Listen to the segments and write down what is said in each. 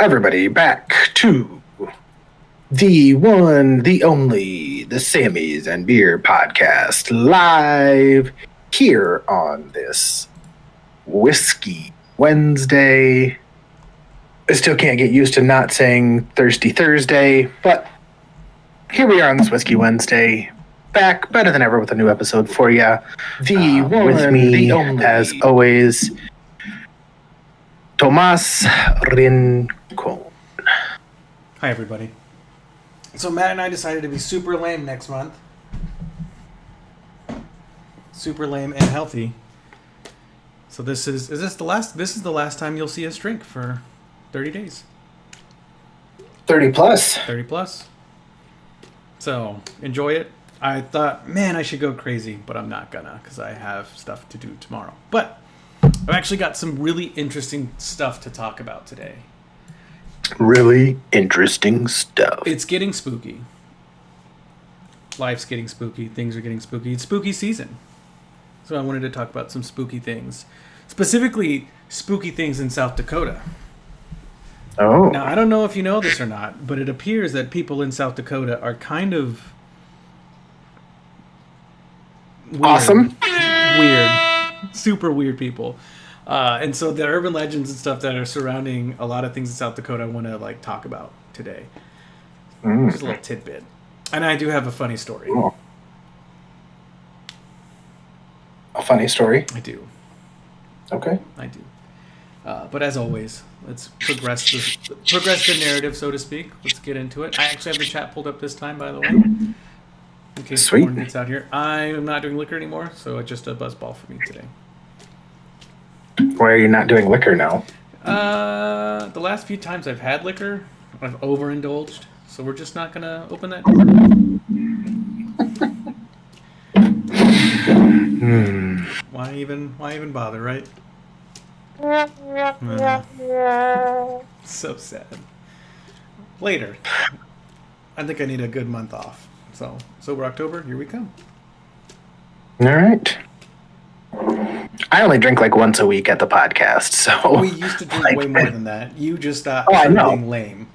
everybody back to the one, the only, the Sammys and Beer podcast live here on this Whiskey Wednesday. I still can't get used to not saying Thirsty Thursday, but here we are on this Whiskey Wednesday, back better than ever with a new episode for you. The one, with me, the only, as always, Tomas Rincon. Hi, everybody. So Matt and I decided to be super lame next month. Super lame and healthy. So this is this the last time you'll see us drink for 30 days. 30 plus. 30 plus. So enjoy it. I thought, man, I should go crazy, but I'm not gonna because I have stuff to do tomorrow. But I've actually got some really interesting stuff to talk about today. Really interesting stuff. It's getting spooky. Life's getting spooky. Things are getting spooky. It's spooky season. So I wanted to talk about some spooky things. Specifically, spooky things in South Dakota. Oh. Now, I don't know if you know this or not, but it appears that people in South Dakota are kind of weird. Awesome. Weird. Super weird people. And so the urban legends and stuff that are surrounding a lot of things in South Dakota I want to talk about today. Just a little tidbit. And I do have a funny story. Oh. A funny story? I do. Okay. I do. But as always, let's progress the narrative, so to speak. Let's get into it. I actually have the chat pulled up this time, by the way. In case someone gets out here. I am not doing liquor anymore, so it's just a buzzball for me today. Why are you not doing liquor now? The last few times I've had liquor, I've overindulged, so we're just not gonna open that door. Why even bother, right? So sad. Later. I think I need a good month off. So we're October, here we come. All right. I only drink once a week at the podcast, so... We used to drink way more than that. You just stopped being lame.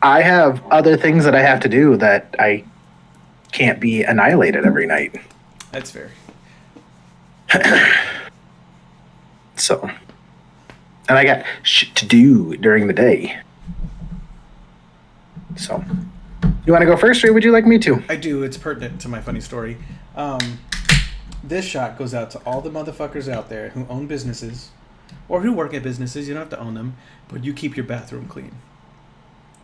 I have other things that I have to do that I can't be annihilated every night. That's fair. So... And I got shit to do during the day. So... You want to go first, or would you like me to? I do. It's pertinent to my funny story. This shot goes out to all the motherfuckers out there who own businesses or who work at businesses. You don't have to own them, but you keep your bathroom clean.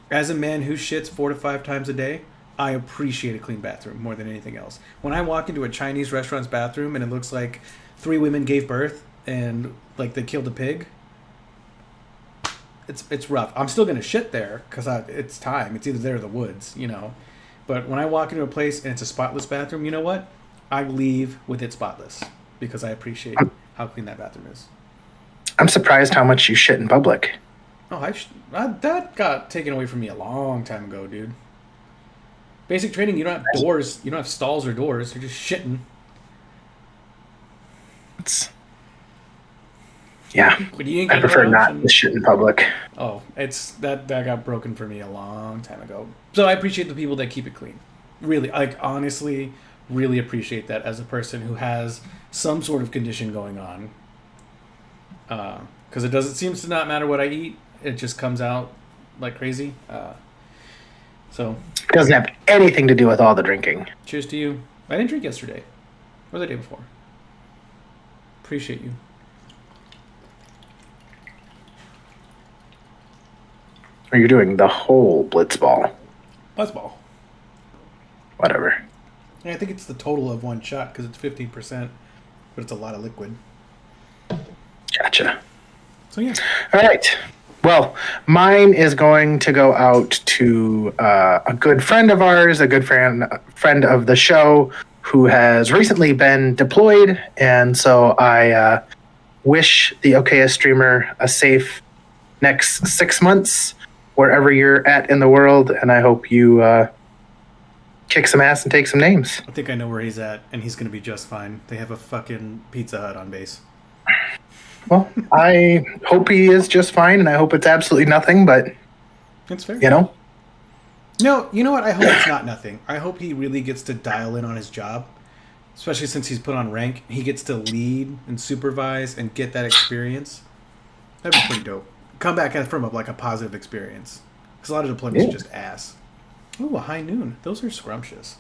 As a man who shits 4 to 5 times a day, I appreciate a clean bathroom more than anything else. When I walk into a Chinese restaurant's bathroom and it looks like 3 women gave birth and they killed a pig, it's rough. I'm still going to shit there because it's time. It's either there or the woods, But when I walk into a place and it's a spotless bathroom, you know what? I leave with it spotless because I appreciate how clean that bathroom is. I'm surprised how much you shit in public. Oh, that got taken away from me a long time ago, dude. Basic training, you don't have doors. You don't have stalls or doors. You're just shitting. Yeah. I prefer not to shit in public. Oh, that got broken for me a long time ago. So I appreciate the people that keep it clean. Really, honestly, really appreciate that as a person who has some sort of condition going on. Because it seems to not matter what I eat. It just comes out like crazy. So it doesn't have anything to do with all the drinking. Cheers to you. I didn't drink yesterday or the day before. Appreciate you. Are you doing the whole Blitzball? Buzzball. Whatever. Yeah, I think it's the total of one shot because it's 15%, but it's a lot of liquid. Gotcha. So yeah. All right. Well, mine is going to go out to a good friend of ours, a good friend of the show, who has recently been deployed, and so I wish the OKS streamer a safe next 6 months wherever you're at in the world, and I hope you kick some ass and take some names. I think I know where he's at, and he's going to be just fine. They have a fucking Pizza Hut on base. Well, I hope he is just fine, and I hope it's absolutely nothing. But That's fair. No, You know what? I hope it's not nothing. I hope he really gets to dial in on his job, especially since he's put on rank. He gets to lead and supervise and get that experience. That'd be pretty dope. Come back from a positive experience. Because a lot of deployments are just ass. Ooh, a high noon. Those are scrumptious.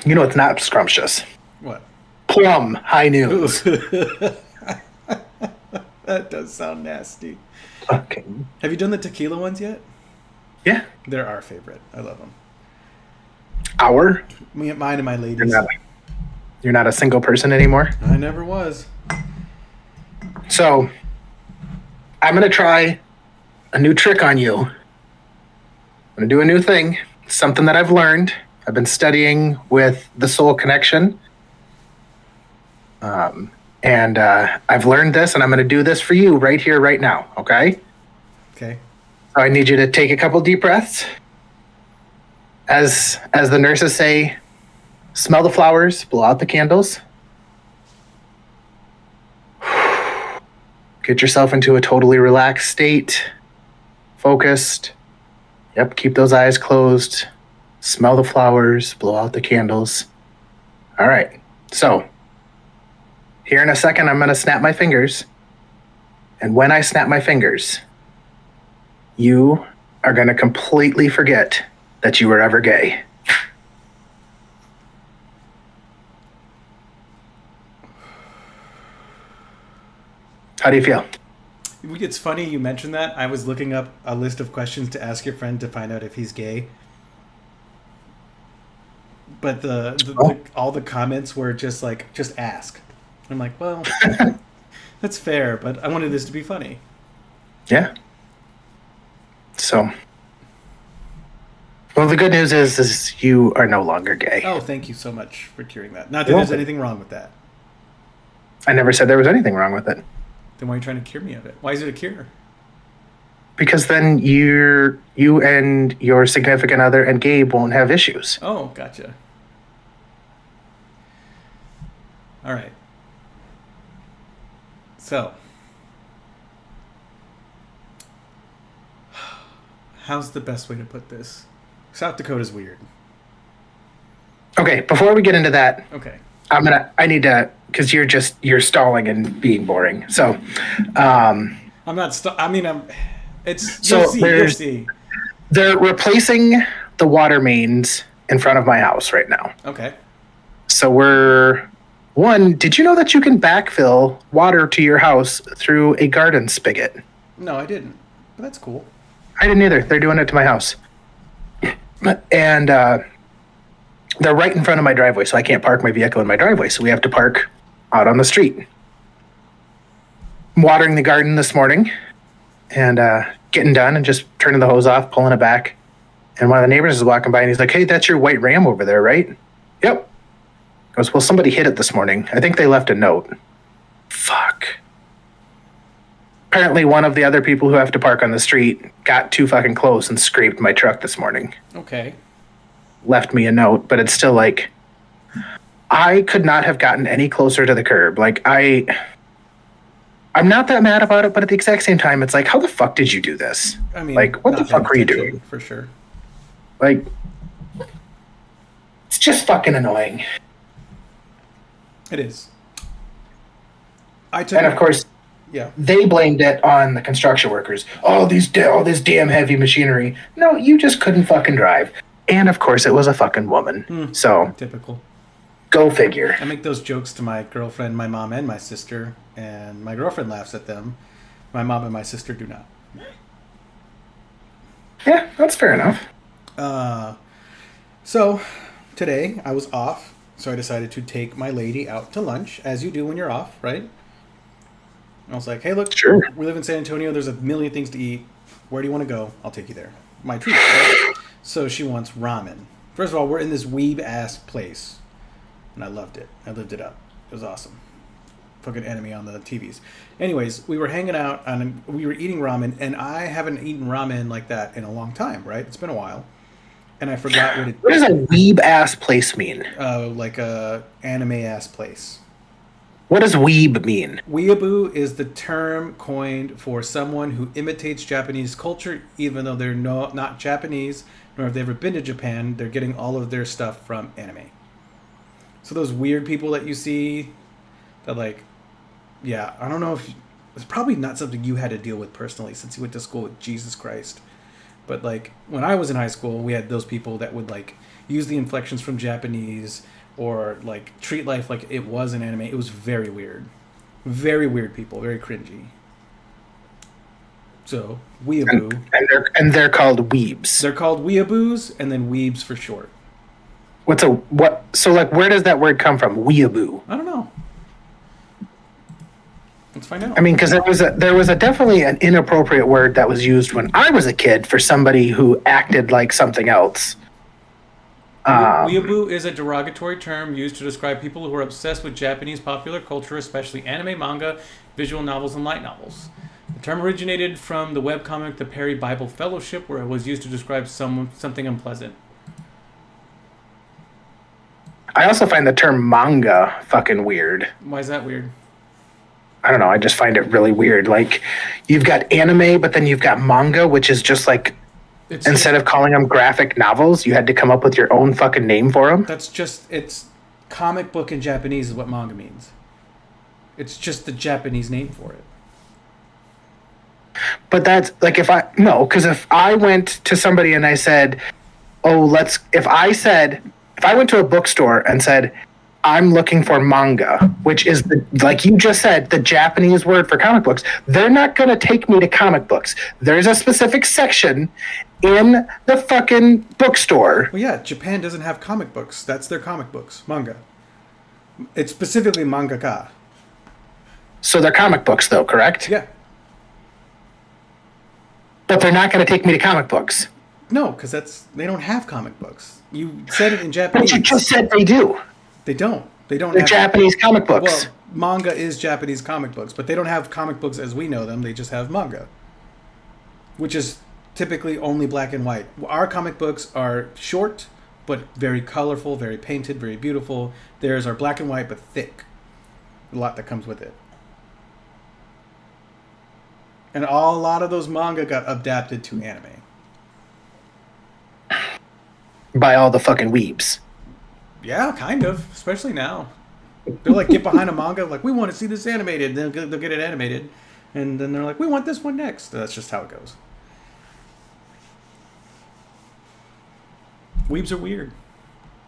it's not scrumptious. What? Plum high noons. That does sound nasty. Okay. Have you done the tequila ones yet? Yeah. They're our favorite. I love them. Mine and my ladies. You're not a single person anymore? I never was. So, I'm going to try a new trick on you. I'm going to do a new thing. Something that I've learned. I've been studying with the Soul Connection. And I've learned this, and I'm going to do this for you right here, right now. Okay? Okay. So I need you to take a couple deep breaths. As the nurses say, smell the flowers, blow out the candles. Get yourself into a totally relaxed state, focused. Yep, keep those eyes closed. Smell the flowers, blow out the candles. All right, so here in a second, I'm going to snap my fingers. And when I snap my fingers, you are going to completely forget that you were ever gay. How do you feel? It's funny you mentioned that. I was looking up a list of questions to ask your friend to find out if he's gay. But all the comments were just like, just ask. I'm like, well, that's fair, but I wanted this to be funny. Yeah. So, well, the good news is you are no longer gay. Oh, thank you so much for curing that. Not that there's anything wrong with that. I never said there was anything wrong with it. Then why are you trying to cure me of it? Why is it a cure? Because then you and your significant other and Gabe won't have issues. Oh, gotcha. All right. So, how's the best way to put this? South Dakota's weird. Okay, before we get into that, Okay. I need to, because you're stalling and being boring. So, I'm not. You'll see. They're replacing the water mains in front of my house right now. Okay. So did you know that you can backfill water to your house through a garden spigot? No, I didn't. But that's cool. I didn't either. They're doing it to my house. And they're right in front of my driveway, so I can't park my vehicle in my driveway. So we have to park out on the street. I'm watering the garden this morning and getting done and just turning the hose off, pulling it back. And one of the neighbors is walking by and he's like, "Hey, that's your white Ram over there, right?" "Yep." Goes, "Well, somebody hit it this morning. I think they left a note." Fuck. Apparently one of the other people who have to park on the street got too fucking close and scraped my truck this morning. Okay. Left me a note, but it's still like, I could not have gotten any closer to the curb. Like, I'm not that mad about it, but at the exact same time, it's like, how the fuck did you do this? I mean, like, what the fuck were you doing? For sure. Like, it's just fucking annoying. It is. And of course, yeah, they blamed it on the construction workers. All this damn heavy machinery. No, you just couldn't fucking drive. And of course, it was a fucking woman. So typical. Go figure. I make those jokes to my girlfriend, my mom, and my sister, and my girlfriend laughs at them. My mom and my sister do not. Yeah, that's fair enough. So today I was off, so I decided to take my lady out to lunch, as you do when you're off, right? I was like, "Hey, look, sure. We live in San Antonio. There's a million things to eat. Where do you want to go? I'll take you there." My treat, right? So she wants ramen. First of all, we're in this weeb-ass place, and I loved it. I lived it up. It was awesome. Fucking enemy on the TVs. Anyways, we were hanging out, and we were eating ramen, and I haven't eaten ramen like that in a long time, right? It's been a while. And I forgot what it... What does a weeb-ass place mean? Like a anime-ass place. What does weeb mean? Weeaboo is the term coined for someone who imitates Japanese culture, even though they're not Japanese, nor have they ever been to Japan. They're getting all of their stuff from anime. So those weird people that you see, that like, yeah, I don't know if it's probably not something you had to deal with personally since you went to school with Jesus Christ. But like when I was in high school, we had those people that would like use the inflections from Japanese or like treat life like it was an anime. It was very weird. Very weird people, very cringy. So, weeaboo. And they're called weebs. They're called weeaboos and then weebs for short. So like where does that word come from? Weeaboo. I don't know. Let's find out. I mean, because there was a definitely an inappropriate word that was used when I was a kid for somebody who acted like something else. Weeaboo is a derogatory term used to describe people who are obsessed with Japanese popular culture, especially anime, manga, visual novels, and light novels. The term originated from the webcomic The Perry Bible Fellowship, where it was used to describe something unpleasant. I also find the term manga fucking weird. Why is that weird? I don't know. I just find it really weird. Like, you've got anime, but then you've got manga, which is just like, instead of calling them graphic novels, you had to come up with your own fucking name for them. It's comic book in Japanese is what manga means. It's just the Japanese name for it. But that's like because if I went to somebody and I said, if I went to a bookstore and said, I'm looking for manga, which is like you just said, the Japanese word for comic books. They're not going to take me to comic books. There's a specific section in the fucking bookstore. Well, yeah, Japan doesn't have comic books. That's their comic books, manga. It's specifically mangaka. So they're comic books, though, correct? Yeah. But they're not going to take me to comic books. No, because they don't have comic books. You said it in Japanese. But you just said they do. They don't. They're have Japanese comic books. Well, manga is Japanese comic books, but they don't have comic books as we know them. They just have manga, which is typically only black and white. Our comic books are short, but very colorful, very painted, very beautiful. Theirs are black and white, but thick. A lot that comes with it. And a lot of those manga got adapted to anime. By all the fucking weebs. Yeah, kind of. Especially now. They're like, get behind a manga, like, we want to see this animated. They'll get it animated. And then they're like, we want this one next. That's just how it goes. Weebs are weird.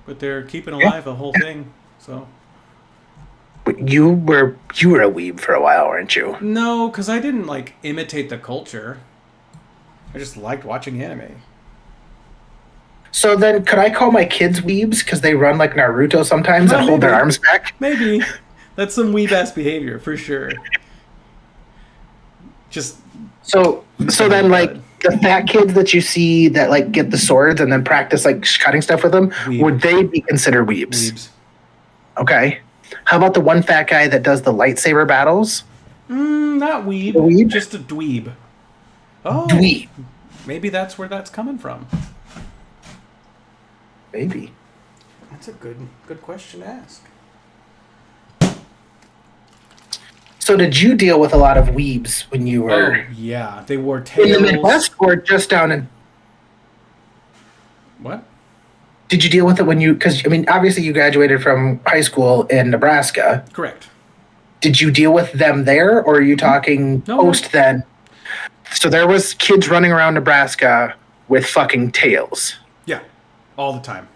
But they're keeping alive a whole thing. So. But you were a weeb for a while, weren't you? No, because I didn't, like, imitate the culture. I just liked watching anime. So then, could I call my kids weebs because they run like Naruto sometimes and hold their arms back? Maybe. That's some weeb-ass behavior, for sure. Just... So then, like, the fat kids that you see that, like, get the swords and then practice, like, cutting stuff with them, would they be considered weebs? Weebs. Okay. How about the one fat guy that does the lightsaber battles? Not weeb. Dweeb? Just a dweeb. Oh. Dweeb. Maybe that's where that's coming from. Maybe. That's a good question to ask. So did you deal with a lot of weebs when you were... Oh, yeah. They wore tails. In the Midwest or just down in... What? Did you deal with it when you... Because, I mean, obviously you graduated from high school in Nebraska. Correct. Did you deal with them there, or are you talking post then? So there was kids running around Nebraska with fucking tails. Yeah. All the time.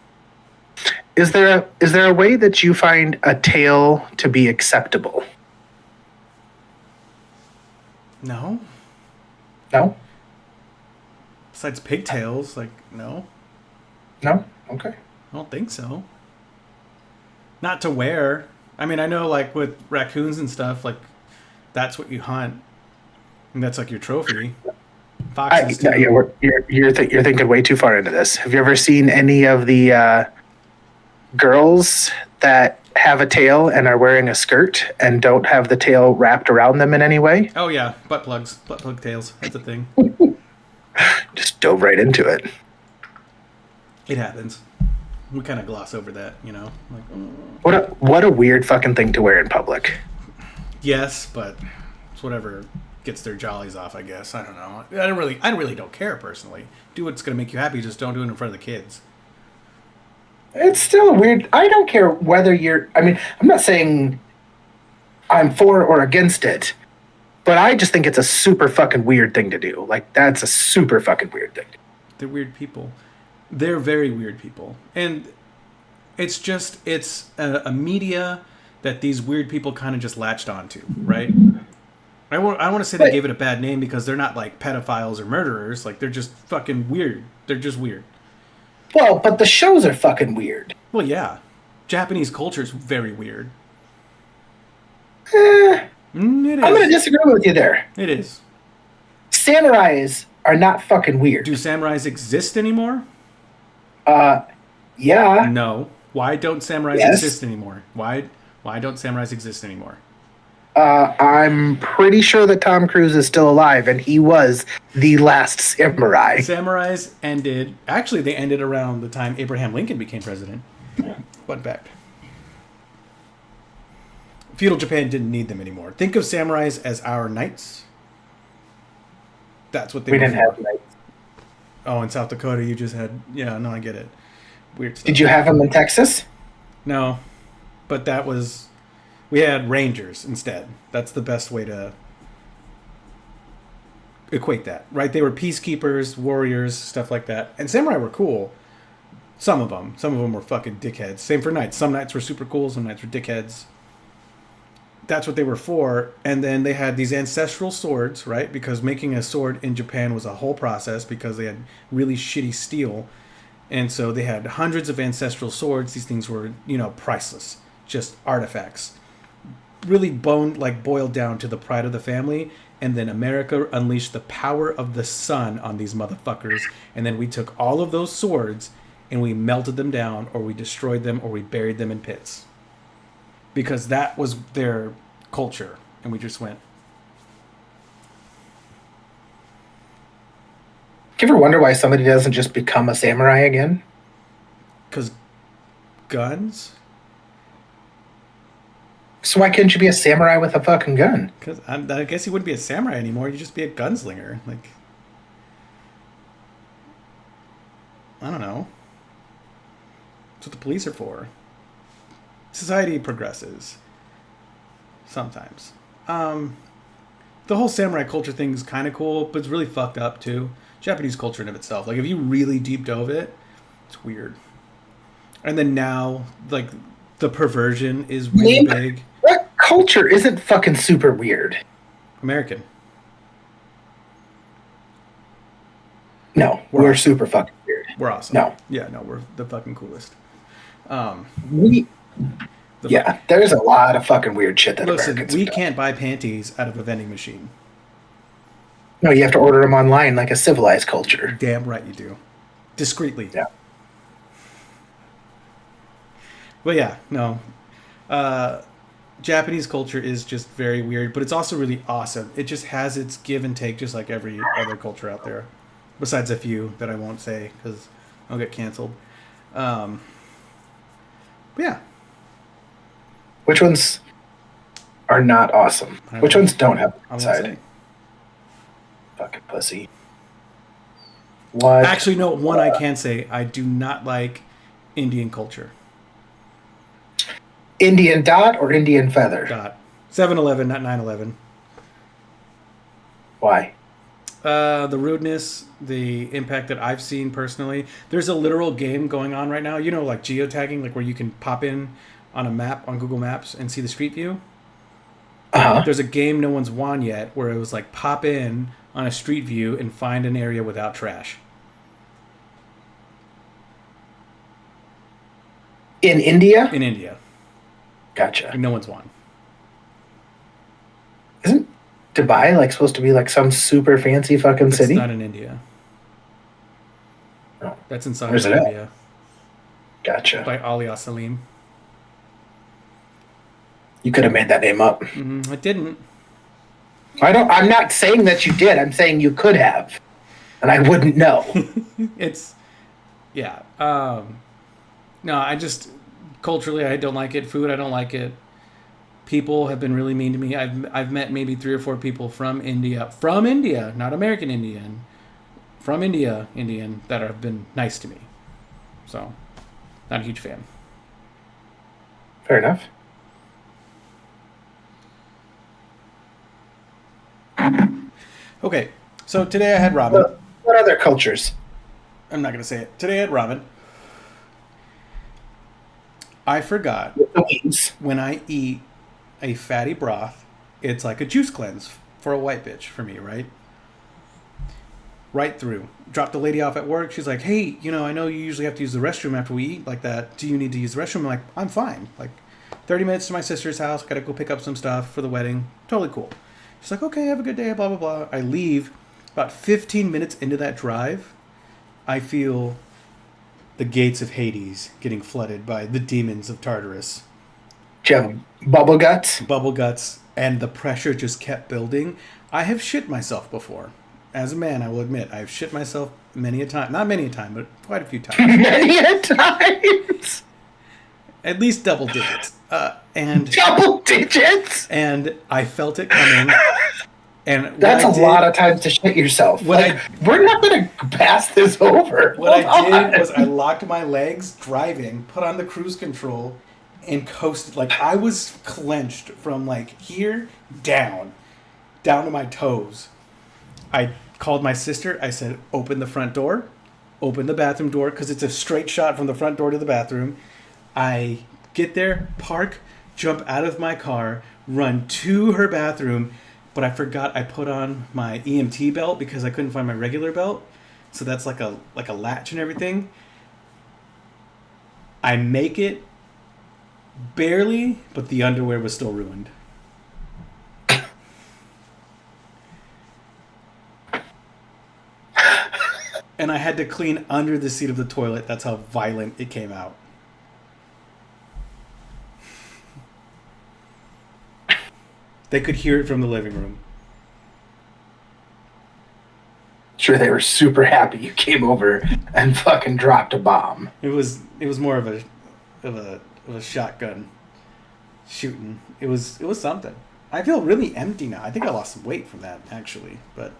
Is there a way that you find a tail to be acceptable? No. No? Besides pigtails, like, no. No? Okay. I don't think so. Not to wear. I mean, I know, like, with raccoons and stuff, like, that's what you hunt. And that's, like, your trophy. Foxes, you're thinking way too far into this. Have you ever seen any of the girls that have a tail and are wearing a skirt and don't have the tail wrapped around them in any way? Oh, yeah. Butt plug tails. That's a thing. Just dove right into it. It happens. We kind of gloss over that, you know? Like, What a weird fucking thing to wear in public. Yes, but it's whatever gets their jollies off, I guess. I don't know. I really don't care personally. Do what's gonna make you happy. Just don't do it in front of the kids. It's still weird. I don't care whether you're. I mean, I'm not saying I'm for or against it, but I just think it's a super fucking weird thing to do. Like, that's a super fucking weird thing. They're weird people. They're very weird people, and it's a media that these weird people kind of just latched onto, right? I want to say they gave it a bad name because they're not like pedophiles or murderers. Like, they're just fucking weird. They're just weird. Well, but the shows are fucking weird. Well, yeah. Japanese culture is very weird. It is. I'm going to disagree with you there. It is. Samurais are not fucking weird. Do samurais exist anymore? Yeah. No. Why don't samurais exist anymore? Why don't samurais exist anymore? I'm pretty sure that Tom Cruise is still alive, and he was the last samurai. Samurais ended. Actually, they ended around the time Abraham Lincoln became president. Fun fact. Feudal Japan didn't need them anymore. Think of samurais as our knights. That's what they were. We didn't have knights. Oh, in South Dakota, you just had. Yeah, no, I get it. Weird stuff. Did you have them in Texas? No, but that was. We had rangers instead. That's the best way to equate that, right? They were peacekeepers, warriors, stuff like that. And samurai were cool. Some of them were fucking dickheads. Same for knights. Some knights were super cool. Some knights were dickheads. That's what they were for. And then they had these ancestral swords, right? Because making a sword in Japan was a whole process because they had really shitty steel. And so they had hundreds of ancestral swords. These things were, priceless. Just artifacts. Really boiled down to the pride of the family, and then America unleashed the power of the sun on these motherfuckers, and then we took all of those swords and we melted them down, or we destroyed them, or we buried them in pits. Because that was their culture, and we just went. Do you ever wonder why somebody doesn't just become a samurai again? Because guns? So why couldn't you be a samurai with a fucking gun? Because I guess you wouldn't be a samurai anymore. You'd just be a gunslinger. Like, I don't know. That's what the police are for. Society progresses. Sometimes. The whole samurai culture thing is kind of cool, but it's really fucked up too. Japanese culture in of itself. Like, if you really deep dove it, it's weird. And then now, like, the perversion is really big. What culture isn't fucking super weird? American. No, we're super fucking weird. We're awesome. No. Yeah, no, we're the fucking coolest. There's a lot of fucking weird shit that Americans do. Can't buy panties out of a vending machine. No, you have to order them online like a civilized culture. Damn right you do. Discreetly. Yeah. But yeah, no. Japanese culture is just very weird, but it's also really awesome. It just has its give and take, just like every other culture out there. Besides a few that I won't say because I'll get canceled. But yeah. Which ones are not awesome? Which ones don't have a side? Fucking pussy. What? Actually, no. One I can say. I do not like Indian culture. Indian dot or Indian feather? Dot. 7-Eleven, not 9/11. Why? The rudeness, the impact that I've seen personally. There's a literal game going on right now. Like geotagging, like where you can pop in on a map on Google Maps and see the street view. Uh-huh. There's a game no one's won yet where it was like pop in on a street view and find an area without trash. In India? In India. Gotcha. And no one's won. Isn't Dubai supposed to be some super fancy fucking city? It's not in India. Oh. That's in Saudi Arabia. Gotcha. By Ali Salim. You could have made that name up. I didn't. I'm not saying that you did. I'm saying you could have, and I wouldn't know. Yeah. No, I just culturally I don't like it. Food I don't like it. People have been really mean to me. I've met maybe 3 or 4 people from India, not American Indian, from India, Indian, that have been nice to me. So, not a huge fan. Fair enough. Okay, so today I had ramen. What other cultures? I'm not gonna say it. Today I had ramen. I forgot The wings. when I eat a fatty broth, it's like a juice cleanse for a white bitch for me, right? Right through. Dropped the lady off at work. She's like, "Hey, I know you usually have to use the restroom after we eat like that. Do you need to use the restroom?" I'm like, "I'm fine. Like, 30 minutes to my sister's house. Gotta go pick up some stuff for the wedding. Totally cool." She's like, "Okay, have a good day." Blah blah blah. I leave. About 15 minutes into that drive, I feel the gates of Hades getting flooded by the demons of Tartarus. Do you have bubble guts? Bubble guts, and the pressure just kept building. I have shit myself before. As a man, I will admit, I've shit myself many a time. Not many a time, but quite a few times. Many a times. At least double digits. And Double digits? and I felt it coming. And That's a lot of times to shit yourself. We're not going to pass this over. What I did was I locked my legs driving, put on the cruise control, and coasted. Like, I was clenched from like here down to my toes. I called my sister. I said, "Open the front door, open the bathroom door," because it's a straight shot from the front door to the bathroom. I get there, park, jump out of my car, run to her bathroom, but I forgot I put on my EMT belt because I couldn't find my regular belt. So that's like a latch and everything. I make it barely, but the underwear was still ruined. And I had to clean under the seat of the toilet. That's how violent it came out. They could hear it from the living room. Sure, they were super happy you came over and fucking dropped a bomb. It was more of a shotgun shooting. It was something. I feel really empty now. I think I lost some weight from that actually, but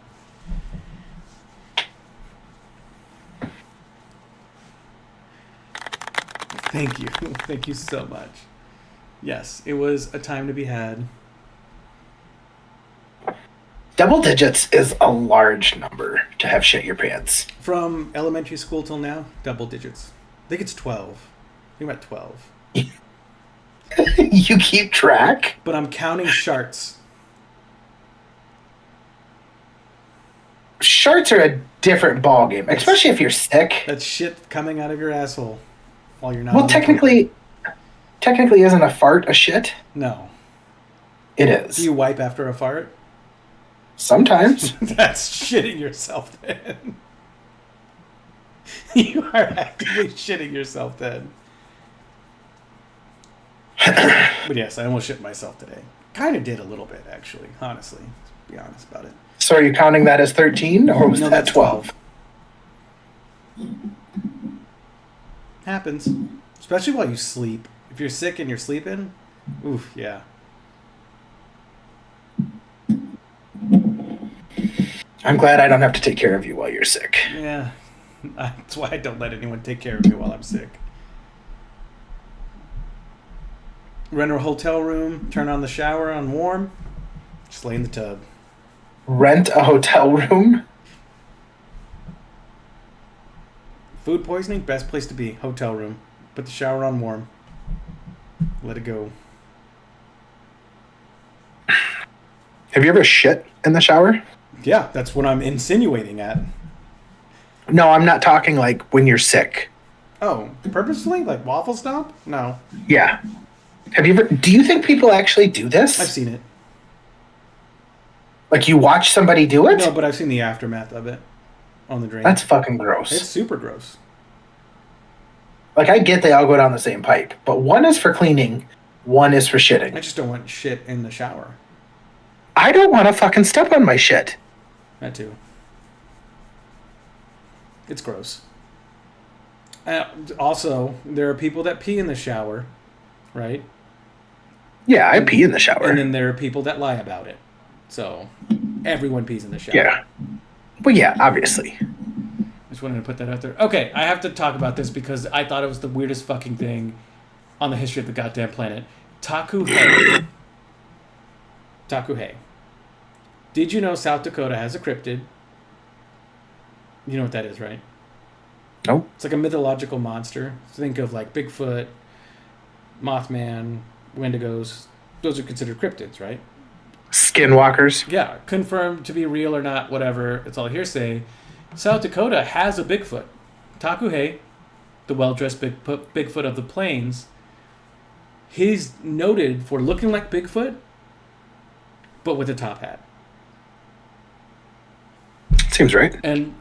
thank you. Thank you so much. Yes, it was a time to be had. Double digits is a large number to have shit your pants. From elementary school till now, double digits. I think it's 12. I think I'm at 12. You keep track? But I'm counting sharts. Sharts are a different ballgame, especially if you're sick. That's shit coming out of your asshole while you're not. Well, technically isn't a fart a shit? No. It is. Do you wipe after a fart? Sometimes. That's shitting yourself then. You are actively shitting yourself then. But yes, I almost shit myself today. Kind of did a little bit, actually, honestly. To be honest about it. So are you counting that as 13 or was No, that that's 12? Happens. Especially while you sleep. If you're sick and you're sleeping, oof, yeah. I'm glad I don't have to take care of you while you're sick. Yeah. That's why I don't let anyone take care of me while I'm sick. Rent a hotel room, turn on the shower on warm, just lay in the tub. Rent a hotel room? Food poisoning, best place to be, hotel room. Put the shower on warm. Let it go. Have you ever shit in the shower? Yeah, that's what I'm insinuating at. No, I'm not talking like when you're sick. Oh, purposely? Like waffle stomp? No. Yeah. Do you think people actually do this? I've seen it. Like you watch somebody do it? No, but I've seen the aftermath of it on the drain. That's fucking gross. It's super gross. Like I get they all go down the same pipe, but one is for cleaning, one is for I shitting. just don't want shit in the shower. I don't want to fucking step on my shit. That too. It's gross. Also, there are people that pee in the shower, right? Yeah, I pee in the shower. And then there are people that lie about it. So everyone pees in the shower. Yeah. Well, yeah, obviously. Just wanted to put that out there. Okay, I have to talk about this because I thought it was the weirdest fucking thing on the history of the goddamn planet. Taku Hei. Taku Hei. Did you know South Dakota has a cryptid? You know what that is, right? Nope. It's like a mythological monster. So think of like Bigfoot, Mothman, Wendigos. Those are considered cryptids, right? Skinwalkers. Yeah, confirmed to be real or not, whatever. It's all hearsay. South Dakota has a Bigfoot. Taku Hei, the well-dressed Bigfoot of the plains. He's noted for looking like Bigfoot, but with a top hat. Seems right. And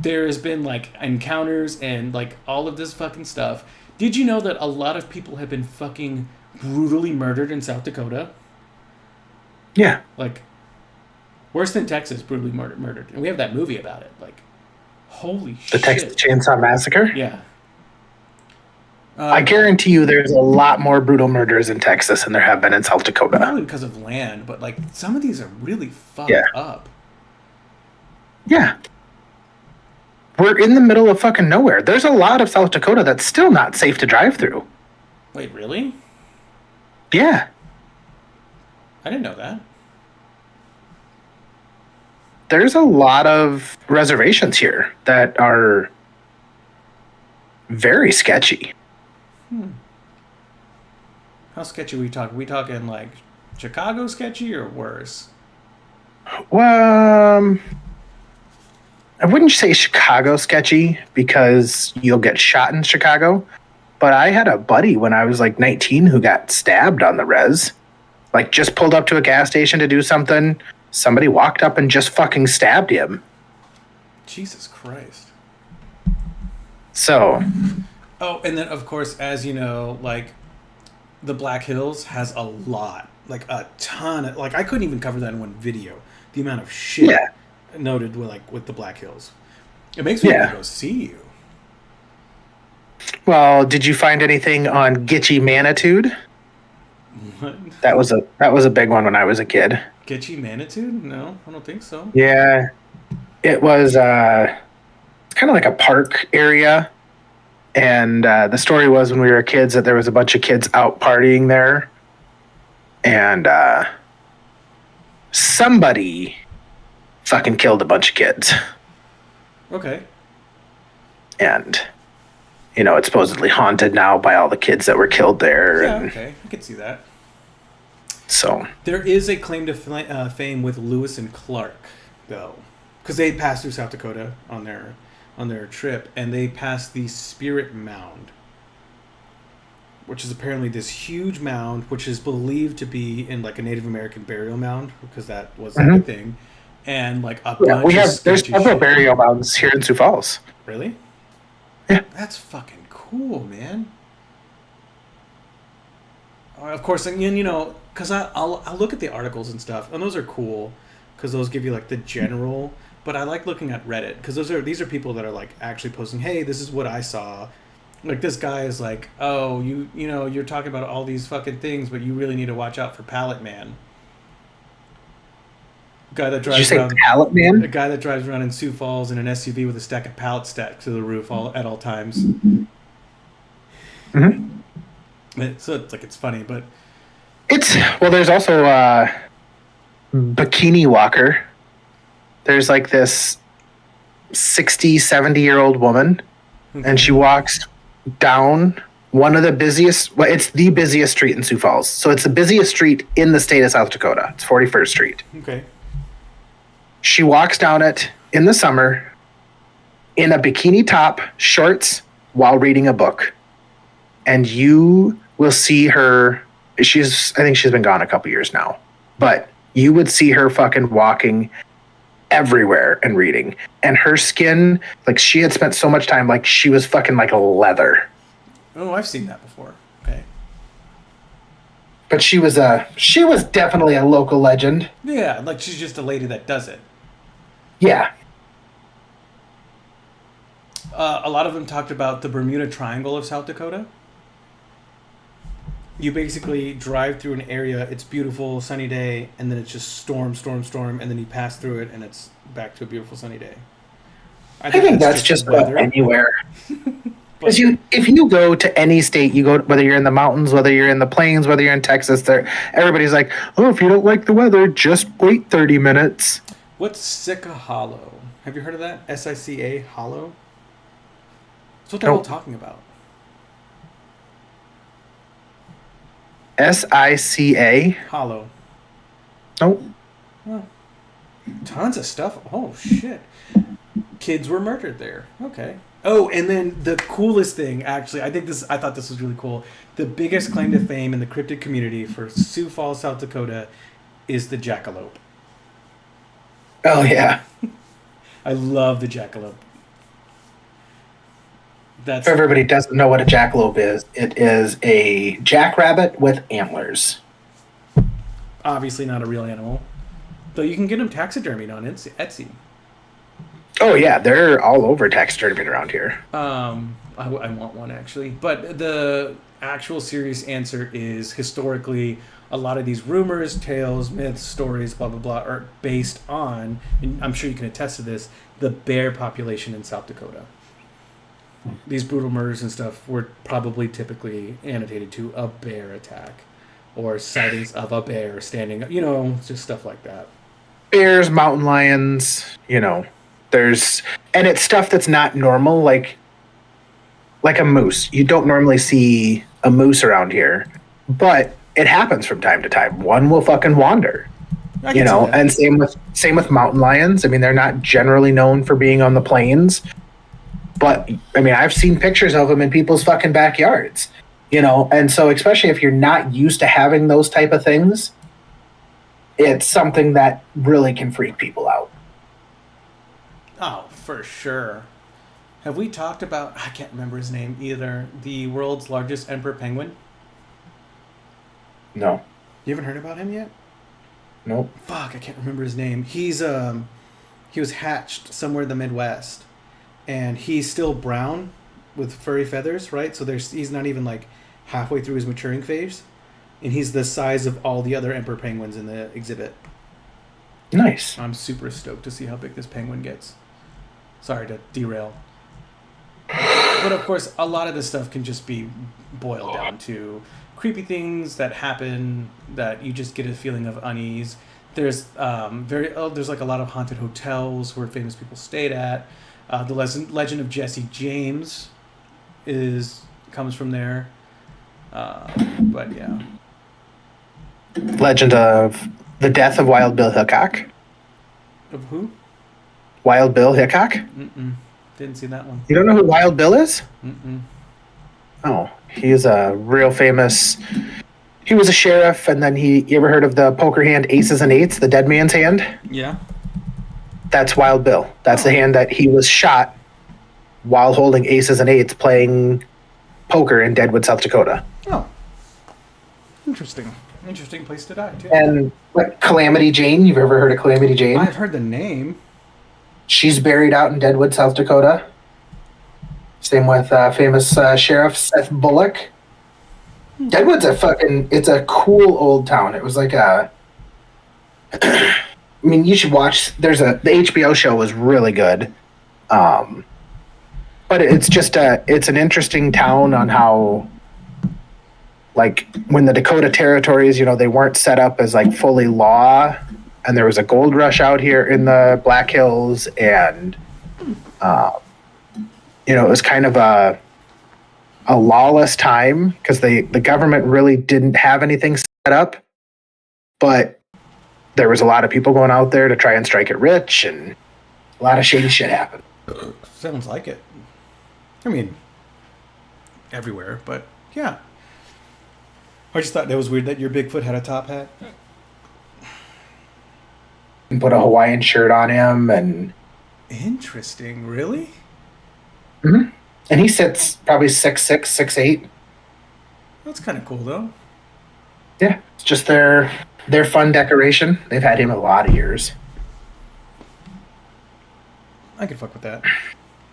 there has been like encounters and like all of this fucking stuff. Did you know that a lot of people have been fucking brutally murdered in South Dakota? Yeah. Like, worse than Texas, brutally murdered. And we have that movie about it. Like, holy shit. The Texas Chainsaw Massacre? Yeah. I guarantee you there's a lot more brutal murders in Texas than there have been in South Dakota. Probably because of land, but like some of these are really fucked up. Yeah. We're in the middle of fucking nowhere. There's a lot of South Dakota that's still not safe to drive through. Wait, really? Yeah. I didn't know that. There's a lot of reservations here that are very sketchy. How sketchy are we talking? We talking like Chicago sketchy or worse? Well, I wouldn't say Chicago sketchy because you'll get shot in Chicago. But I had a buddy when I was like 19 who got stabbed on the res. Like just pulled up to a gas station to do something. Somebody walked up and just fucking stabbed him. Jesus Christ. So. Oh, and then of course, as you know, like the Black Hills has a lot, like a ton of, like I couldn't even cover that in one video. The amount of shit noted with the Black Hills. It makes me want to go see you. Well, did you find anything on Gitchy Manitude? What? That was a big one when I was a kid. Gitchy Manitude? No, I don't think so. Yeah, it was kind of like a park area, and the story was when we were kids that there was a bunch of kids out partying there, and somebody fucking killed a bunch of kids. Okay. And you know, it's supposedly haunted now by all the kids that were killed there. Yeah, and okay, I could see that. So there is a claim to fame with Lewis and Clark, though, because they passed through South Dakota on their trip, and they passed the Spirit Mound, which is apparently this huge mound, which is believed to be in like a Native American burial mound, because that was like a thing, and like a bunch of there's several burial mounds here in Sioux Falls. Really? Yeah. That's fucking cool, man. Of course, and you know, because I'll look at the articles and stuff, and those are cool, because those give you like the general. But I like looking at Reddit because these are people that are like actually posting, hey, this is what I saw. Like this guy is like, oh, you know, you're talking about all these fucking things, but you really need to watch out for Pallet Man. Guy that drives around, Pallet Man? a guy that drives around in Sioux Falls in an SUV with a stack of pallets stacked to the roof at all times. So it's like it's funny, but there's also Bikini Walker. There's like this 60, 70-year-old woman, and she walks down one of the busiest. Well, it's the busiest street in Sioux Falls, so it's the busiest street in the state of South Dakota. It's 41st Street. Okay. She walks down it in the summer in a bikini top, shorts, while reading a book. And you will see her. I think she's been gone a couple years now. But you would see her fucking walking everywhere and reading. And her skin, like she had spent so much time, like she was fucking like leather. Oh, I've seen that before. Okay. But she was definitely a local legend. Yeah, like she's just a lady that does it. Yeah. A lot of them talked about the Bermuda Triangle of South Dakota. You basically drive through an area, it's beautiful, sunny day, and then it's just storm, storm, storm, and then you pass through it and it's back to a beautiful sunny day. I think that's just about anywhere. But Because if you go to any state, you go whether you're in the mountains, whether you're in the plains, whether you're in Texas, there everybody's like, oh, if you don't like the weather, just wait 30 minutes. what's Sika Hollow? Have you heard of that? SICA Hollow? That's what they're all Nope. talking about. SICA. Hollow. Nope. Well, tons of stuff. Oh shit. Kids were murdered there. Okay. Oh, and then the coolest thing, actually, I thought this was really cool. The biggest claim to fame in the cryptid community for Sioux Falls, South Dakota, is the jackalope. Oh yeah. I love the jackalope. That's If everybody doesn't know what a jackalope is, it is a jackrabbit with antlers. obviously not a real animal, though you can get them taxidermied on Etsy. Oh yeah, they're all over taxidermy around here. I want one actually, but the actual serious answer is historically a lot of these rumors, tales, myths, stories, blah blah blah, are based on, and I'm sure you can attest to this, the bear population in South Dakota. These brutal murders and stuff were probably typically annotated to a bear attack, or sightings of a bear standing, just stuff like that. Bears, mountain lions, and it's stuff that's not normal, like a moose. You don't normally see a moose around here, but it happens from time to time. One will fucking wander, I can see that. and same with mountain lions. I mean, they're not generally known for being on the plains, but I mean, I've seen pictures of them in people's fucking backyards, and so especially if you're not used to having those type of things, it's something that really can freak people out. Oh, for sure. Have we talked about, I can't remember his name either, the world's largest emperor penguin? No, You haven't heard about him yet? nope. Fuck, I can't remember his name. He was hatched somewhere in the Midwest, and he's still brown with furry feathers, right? So he's not even like halfway through his maturing phase, and he's the size of all the other emperor penguins in the exhibit. Nice. I'm super stoked to see how big this penguin gets. Sorry to derail. But of course, a lot of this stuff can just be boiled down to creepy things that happen that you just get a feeling of unease. There's there's like a lot of haunted hotels where famous people stayed at. The legend of Jesse James comes from there. But yeah, Legend of the death of Wild Bill Hickok. of who? Wild Bill Hickok? Didn't see that one. You don't know who Wild Bill is? Mm-mm. Oh, he's a real famous. He was a sheriff, and then you ever heard of the poker hand Aces and Eights, the dead man's hand? Yeah. That's Wild Bill. That's the hand that he was shot while holding Aces and Eights playing poker in Deadwood, South Dakota. Oh. Interesting. Interesting place to die too. And like Calamity Jane, you've ever heard of Calamity Jane? I've heard the name. She's buried out in Deadwood, South Dakota. Same with famous Sheriff Seth Bullock. Deadwood's it's a cool old town. It was like I mean, you should watch, the HBO show was really good. But it's just it's an interesting town on how, like, when the Dakota territories, they weren't set up as like fully law, and there was a gold rush out here in the Black Hills, and it was kind of a lawless time because the government really didn't have anything set up, but there was a lot of people going out there to try and strike it rich, and a lot of shady shit happened. Sounds like it. I mean, everywhere, but yeah. I just thought that was weird that your Bigfoot had a top hat. And put a Hawaiian shirt on him, and Interesting. Really? and he sits probably 6'6", 6'8". That's kind of cool, though. Yeah, it's just their fun decoration. They've had him a lot of years. I could fuck with that.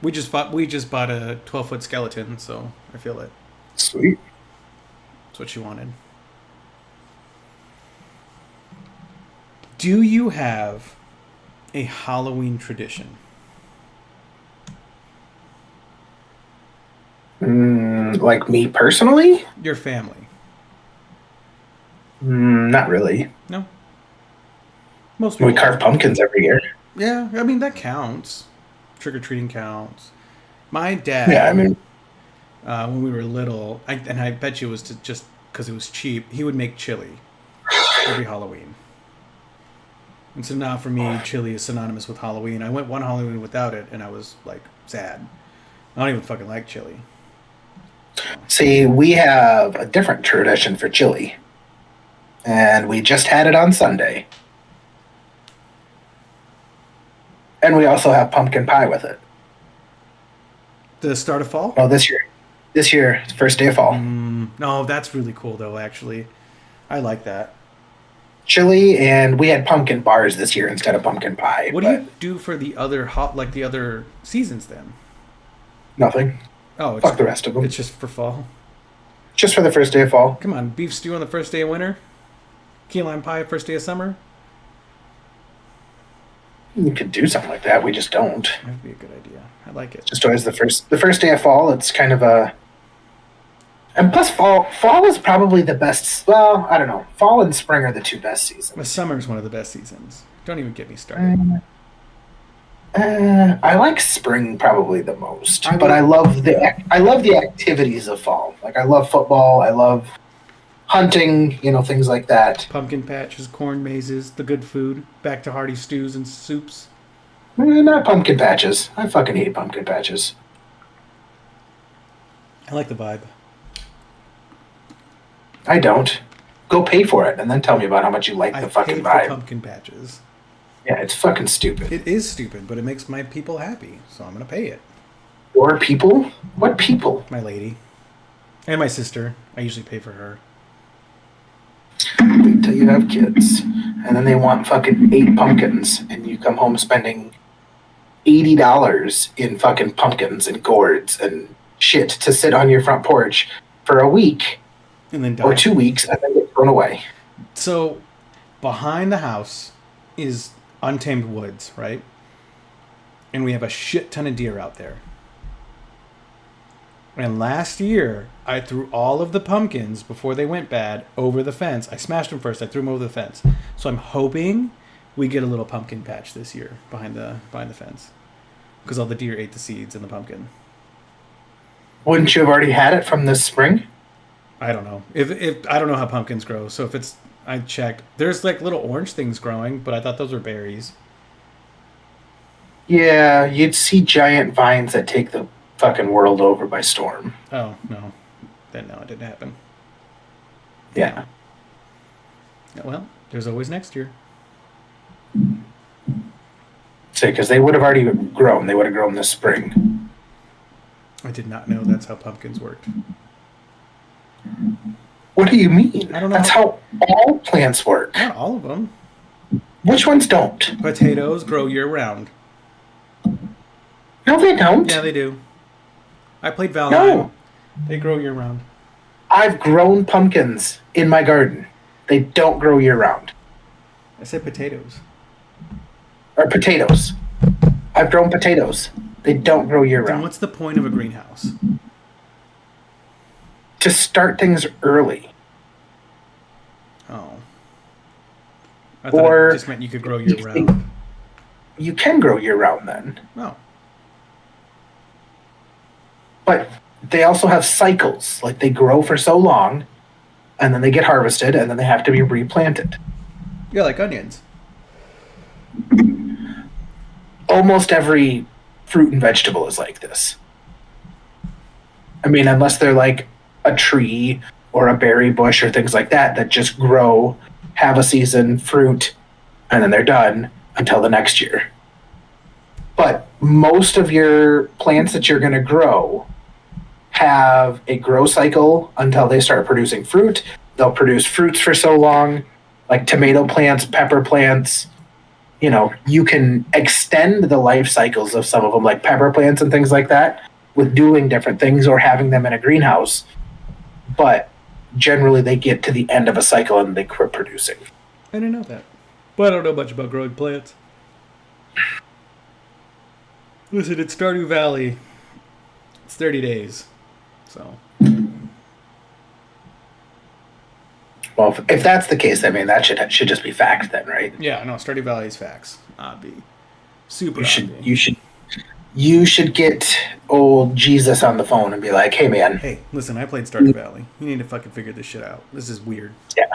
We just bought a 12-foot skeleton, so I feel it. Sweet. That's what she wanted. Do you have a Halloween tradition? Like me personally? Your family? Not really. No. Most people. We carve pumpkins every year. Yeah, I mean that counts. Trick or treating counts. My dad. Yeah, I mean, when we were little, and I bet you it was just because it was cheap. He would make chili every Halloween. And so now for me, chili is synonymous with Halloween. I went one Halloween without it, and I was like sad. I don't even fucking like chili. see, we have a different tradition for chili. And we just had it on Sunday. And we also have pumpkin pie with it. The start of fall? Well, this year, it's first day of fall. No, that's really cool though. Actually, I like that. Chili, and we had pumpkin bars this year instead of pumpkin pie. What do you do for the other the other seasons then? Nothing. Oh, Fuck the rest of them. It's just for fall. Just for the first day of fall. Come on, beef stew on the first day of winter, key lime pie first day of summer. You could do something like that. We just don't. That'd be a good idea. I like it. Just always the first day of fall. It's kind of a. And plus, fall is probably the best. Well, I don't know. Fall and spring are the two best seasons. The summer is one of the best seasons. Don't even get me started. I like spring probably the most, but I love the activities of fall. Like I love football. I love hunting. Things like that. Pumpkin patches, corn mazes, the good food. Back to hearty stews and soups. Not pumpkin patches. I fucking hate pumpkin patches. I like the vibe. I don't. Go pay for it and then tell me about how much you like the fucking paid for vibe. pumpkin patches. Yeah, it's fucking stupid. It is stupid, but it makes my people happy, so I'm gonna pay it. Your people? What people? My lady. And my sister. I usually pay for her. Wait till you have kids. And then they want fucking 8 pumpkins, and you come home spending $80 in fucking pumpkins and gourds and shit to sit on your front porch for a week And then die. or 2 weeks and then get thrown away. So, behind the house is untamed woods, right? And we have a shit ton of deer out there. And last year, I threw all of the pumpkins before they went bad over the fence. I smashed them first. I threw them over the fence. So I'm hoping we get a little pumpkin patch this year behind the fence, because all the deer ate the seeds in the pumpkin. Wouldn't you have already had it from this spring? I don't know if I don't know how pumpkins grow. So if it's I checked, there's like little orange things growing, but I thought those were berries. Yeah, you'd see giant vines that take the fucking world over by storm. Oh no, then no, it didn't happen. Yeah. Well, there's always next year. Say, because they would have already grown. They would have grown this spring. I did not know that's how pumpkins worked. What do you mean? I don't know. That's how all plants work. Not all of them. Which ones don't? Potatoes grow year round. No, they don't. Yeah, they do. I played Valheim. No. They grow year round. I've grown pumpkins in my garden. They don't grow year round. I said potatoes. Or potatoes. I've grown potatoes. They don't grow year Then round. what's the point of a greenhouse? To start things early. Oh. I thought Or it just meant you could grow year round. You can grow year round then. Oh. But they also have cycles. Like they grow for so long, and then they get harvested, and then they have to be replanted. Yeah, like onions. Almost every fruit and vegetable is like this. I mean, unless they're like a tree or a berry bush or things like that that just grow, have a season, fruit, and then they're done until the next year. But most of your plants that you're going to grow have a grow cycle until they start producing fruit. They'll produce fruits for so long, like tomato plants, pepper plants. You know, you can extend the life cycles of some of them, like pepper plants and things like that, with doing different things or having them in a greenhouse. But generally they get to the end of a cycle and they quit producing. I didn't know that. But I don't know much about growing plants. Listen, it's Stardew Valley. It's 30 days. So. Well, if that's the case, I mean, that should just be fact then, right? Yeah, no, Stardew Valley is facts. Obby. Super You should get old Jesus on the phone and be like, hey, man. Hey, listen, I played Stardew Valley. You need to fucking figure this shit out. This is weird. Yeah.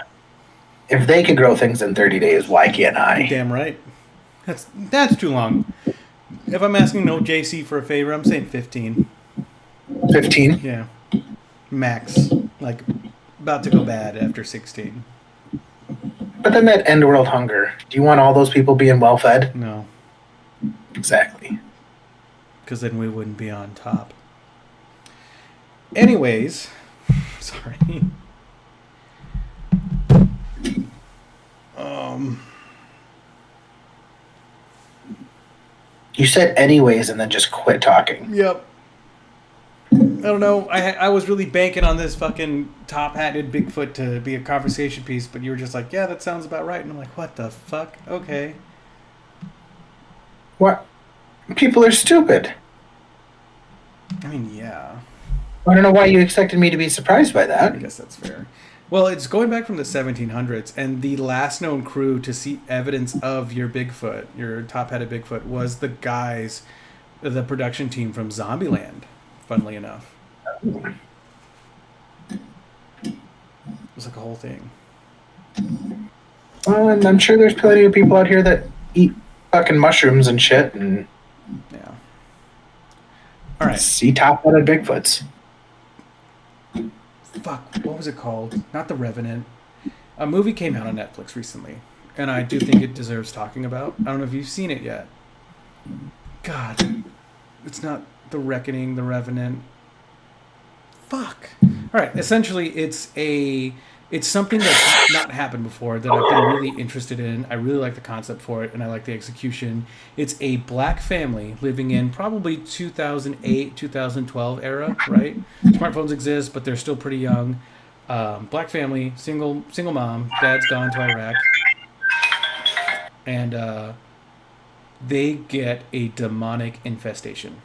If they can grow things in 30 days, why can't I? Damn right. That's too long. If I'm asking no JC for a favor, I'm saying 15. 15? Yeah. Max. Like, about to go bad after 16. But then that end world hunger. Do you want all those people being well fed? No. Exactly. Because then we wouldn't be on top. Anyways. Sorry. You said anyways and then just quit talking. Yep. I don't know. I was really banking on this fucking top-hatted Bigfoot to be a conversation piece, but you were just like, yeah, that sounds about right. And I'm like, what the fuck? Okay. What? People are stupid. I mean, yeah. I don't know why you expected me to be surprised by I that. guess that's fair. Well, it's going back from the 1700s, and the last known crew to see evidence of your Bigfoot, your top-hatted Bigfoot, was the guys, the production team from Zombieland, funnily enough. It was like a whole thing. Well, and I'm sure there's plenty of people out here that eat fucking mushrooms and shit and Yeah. All right. see top-headed Bigfoots. Fuck, what was it called? Not The Revenant. A movie came out on Netflix recently, and I do think it deserves talking about. I don't know if you've seen it yet. God, it's not The Reckoning, The Revenant. Fuck. All right, essentially, it's something that's not happened before that I've been really interested in. I really like the concept for it, and I like the execution. It's a black family living in probably 2008, 2012 era, right? Smartphones exist, but they're still pretty young. Black family, single mom, dad's gone to Iraq, and they get a demonic infestation.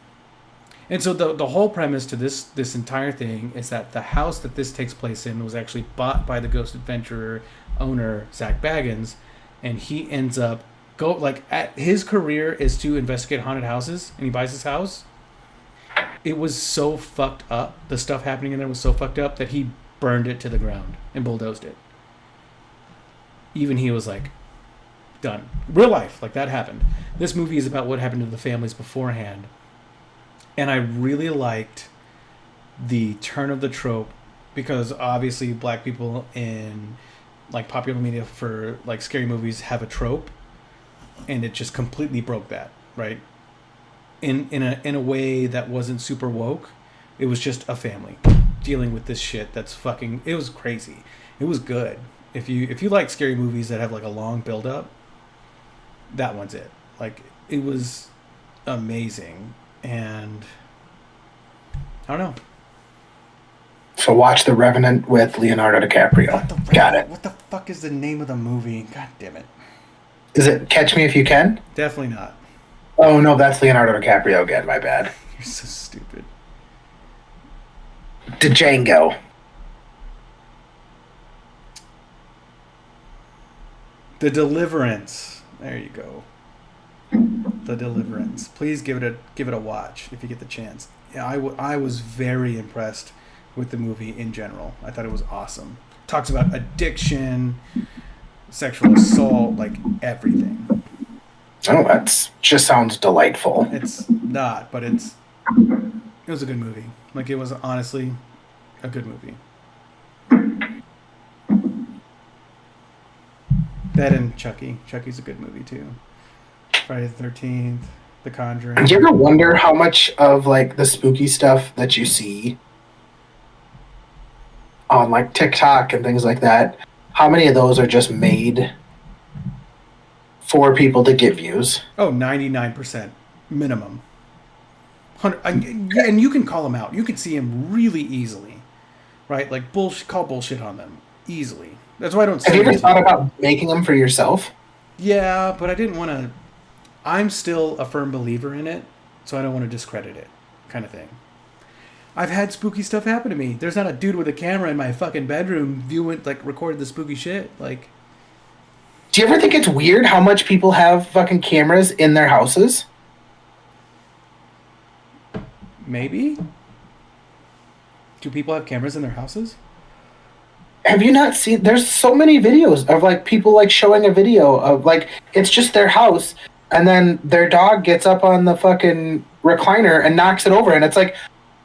And so the whole premise to this entire thing is that the house that this takes place in was actually bought by the Ghost Adventurer owner, Zach Baggins, and he ends up his career is to investigate haunted houses, and he buys this house. It was so fucked up. The stuff happening in there was so fucked up that he burned it to the ground and bulldozed it. Even he was like, done. Real life, like that happened. This movie is about what happened to the families beforehand. And I really liked the turn of the trope because obviously black people in like popular media for like scary movies have a trope, and it just completely broke that, right? In a way that wasn't super woke. It was just a family dealing with this shit that's fucking, it was crazy. It was good. If you like scary movies that have like a long build up, that one's it. Like it was amazing. And I don't know. So watch The Revenant with Leonardo DiCaprio. Got it. What the fuck is the name of the movie? God damn it. Is it Catch Me If You Can? Definitely not. Oh, no, that's Leonardo DiCaprio again. My bad. You're so stupid. Django. The Deliverance. There you go. The Deliverance. Please give it a watch if you get the chance. Yeah, I was very impressed with the movie in general. I thought it was awesome. Talks about addiction, sexual assault, like everything. Oh, that just sounds delightful. It's not, but it was a good movie. Like it was honestly a good movie. That and Chucky. Chucky's a good movie too. Friday the 13th, The Conjuring. Do you ever wonder how much of like the spooky stuff that you see on like TikTok and things like that, how many of those are just made for people to get views? Oh, 99% minimum. 100, and you can call them out. You can see them really easily. right? Like bullshit, call bullshit on them easily. That's why I don't. Have send you ever them to thought about making them for yourself? Yeah, but I didn't want to. I'm still a firm believer in it, so I don't want to discredit it, kind of thing. I've had spooky stuff happen to me. There's not a dude with a camera in my fucking bedroom viewing, like, recorded the spooky shit. Like, Do you ever think it's weird how much people have fucking cameras in their houses? maybe? Do people have cameras in their houses? Have you not seen? There's so many videos of like people like showing a video of like it's just their house, and then their dog gets up on the fucking recliner and knocks it over, and it's like,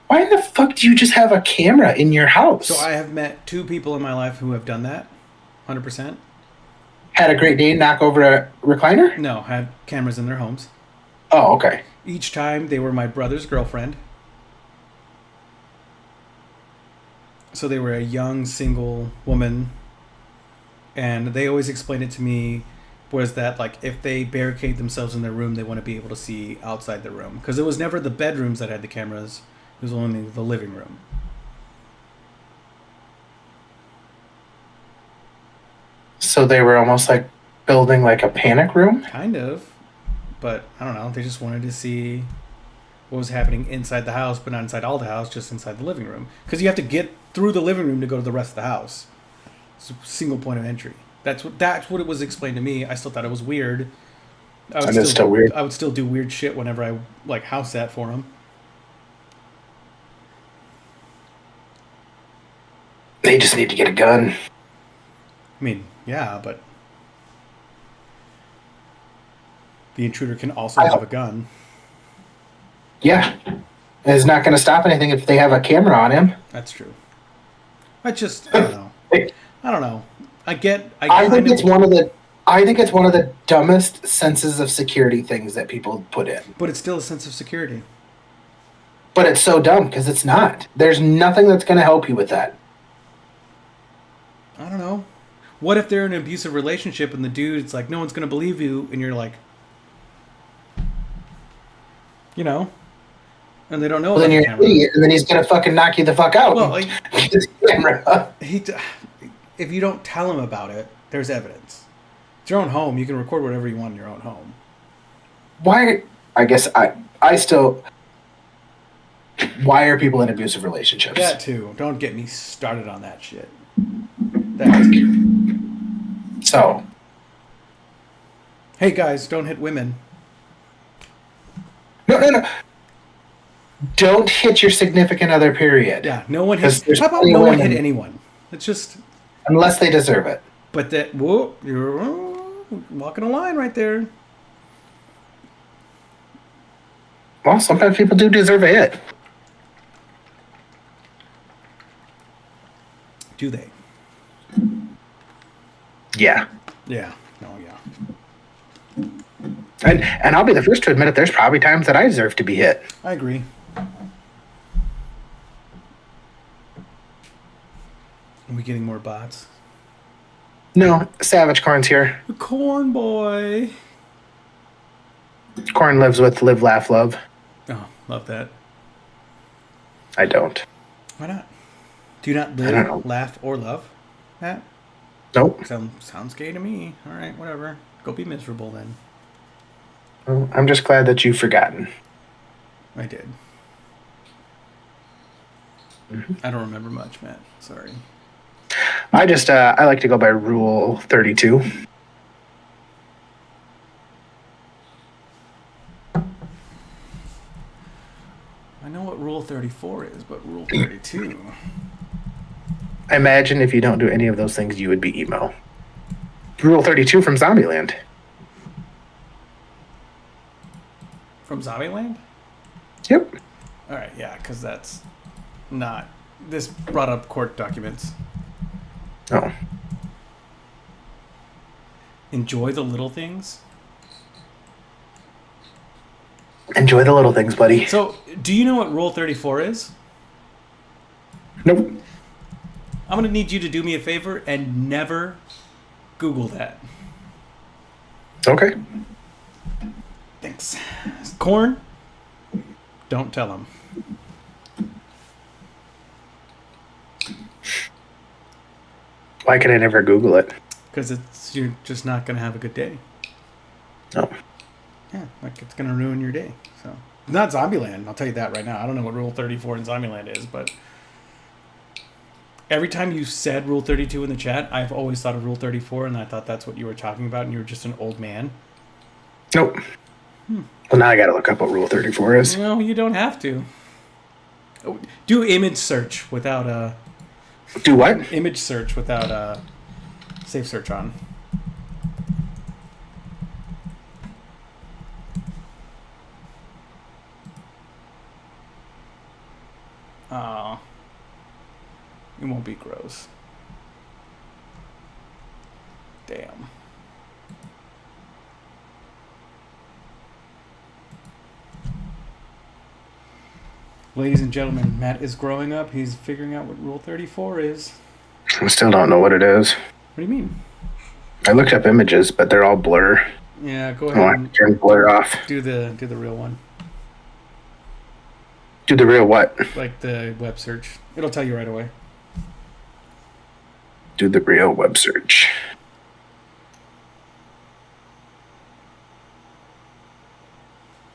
why in the fuck do you just have a camera in your house? So I have met 2 people in my life who have done that, 100%. Had a Great Dane knock over a recliner? No, had cameras in their homes. Oh, okay. Each time they were my brother's girlfriend. So they were a young single woman, and they always explained it to me was that, like, if they barricade themselves in their room, they want to be able to see outside the room, because it was never the bedrooms that had the cameras, it was only the living room. So they were almost like building like a panic room? Kind of, but I don't know, they just wanted to see what was happening inside the house, but not inside all the house, just inside the living room, because you have to get through the living room to go to the rest of the house. It's a single point of entry. That's what it was explained to me. I still thought it was weird. That is still weird. I would still do weird shit whenever I like house sat for them. They just need to get a gun. I mean, yeah, but the intruder can also have a gun. Yeah. It's not going to stop anything if they have a camera on him. That's true. I don't know. I don't know. I think it's one of the dumbest senses of security things that people put in. But it's still a sense of security. But it's so dumb because it's not. There's nothing that's going to help you with that. I don't know. What if they're in an abusive relationship and the dude's like, no one's going to believe you, and you're like, you know, and they don't know. Well, then you're an idiot, and then he's going to fucking knock you the fuck out. Well, like, if you don't tell him about it, there's evidence. It's your own home. You can record whatever you want in your own home. Why? I guess I still. Why are people in abusive relationships? That too. Don't get me started on that shit. So. Hey guys, don't hit women. No. Don't hit your significant other, period. Yeah, no one hits. How about no one hit anyone? It's just. Unless they deserve it. But that, whoa, you're walking a line right there. Well, sometimes people do deserve a hit. Do they? Yeah. Yeah. Oh, yeah. And I'll be the first to admit it, there's probably times that I deserve to be hit. I agree. Are we getting more bots? No, Savage Corn's here. The Corn Boy. Corn lives with Live, Laugh, Love. Oh, love that. I don't. Why not? Do you not live, laugh, or love, Matt? Nope. Sounds gay to me. All right, whatever. Go be miserable then. Well, I'm just glad that you've forgotten. I did. Mm-hmm. I don't remember much, Matt. Sorry. I just, I like to go by Rule 32. I know what Rule 34 is, but Rule 32... I imagine if you don't do any of those things, you would be emo. Rule 32 from Zombieland. From Zombieland? Yep. All right, yeah, because that's not... This brought up court documents. Oh. Enjoy the little things. Enjoy the little things, buddy. So, do you know what Rule 34 is? Nope. I'm going to need you to do me a favor and never Google that. Okay. Thanks. Corn, don't tell him. Why can I never Google it? Because you're just not going to have a good day. No. Yeah, like it's going to ruin your day. So not Zombieland. I'll tell you that right now. I don't know what Rule 34 in Zombieland is, but every time you said Rule 32 in the chat, I've always thought of Rule 34, and I thought that's what you were talking about, and you were just an old man. Nope. Well, now I got to look up what Rule 34 is. No, you don't have to. Do image search without a... Do what? Image search without a safe search on. Oh. It won't be gross. Damn. Ladies and gentlemen, Matt is growing up. He's figuring out what Rule 34 is. I still don't know what it is. What do you mean? I looked up images, but they're all blur. Yeah, go I ahead want and to turn blur off. do the real one. Do the real what? Like the web search. It'll tell you right away. Do the real web search.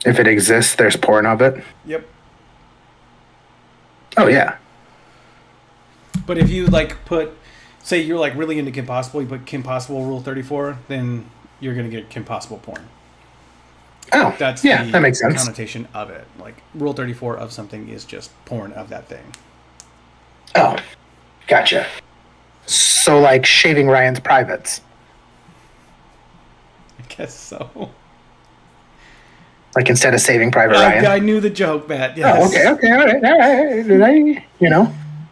If it exists, there's porn of it. Yep. Oh, yeah. But if you like put, say you're like really into Kim Possible, you put Kim Possible Rule 34, then you're going to get Kim Possible porn. Oh, That's yeah, the that makes sense. connotation of it. Like Rule 34 of something is just porn of that thing. Oh, gotcha. So, like shaving Ryan's privates. I guess so. Like instead of saving Private Ryan. I knew the joke, Matt. Yes. Oh, okay, all right. Did I,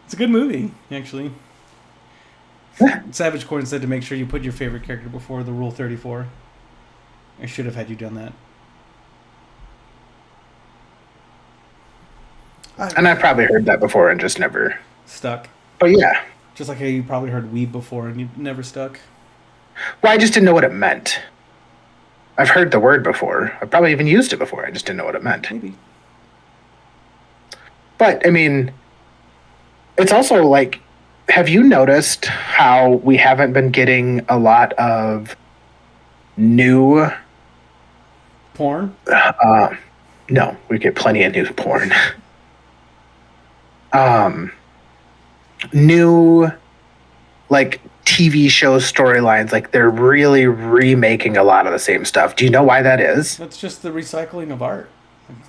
It's a good movie, actually. Yeah. Savage Corn said to make sure you put your favorite character before the Rule 34. I should have had you done that. And I've probably heard that before and just never Stuck. But yeah. Just like how you probably heard weeb before and you never stuck. Well, I just didn't know what it meant. I've heard the word before. I've probably even used it before. I just didn't know what it meant. Maybe. But, I mean, it's also like, have you noticed how we haven't been getting a lot of new... Porn? No, we get plenty of new porn. New, like, TV show storylines, like they're really remaking a lot of the same stuff. Do you know why that is? That's just the recycling of art.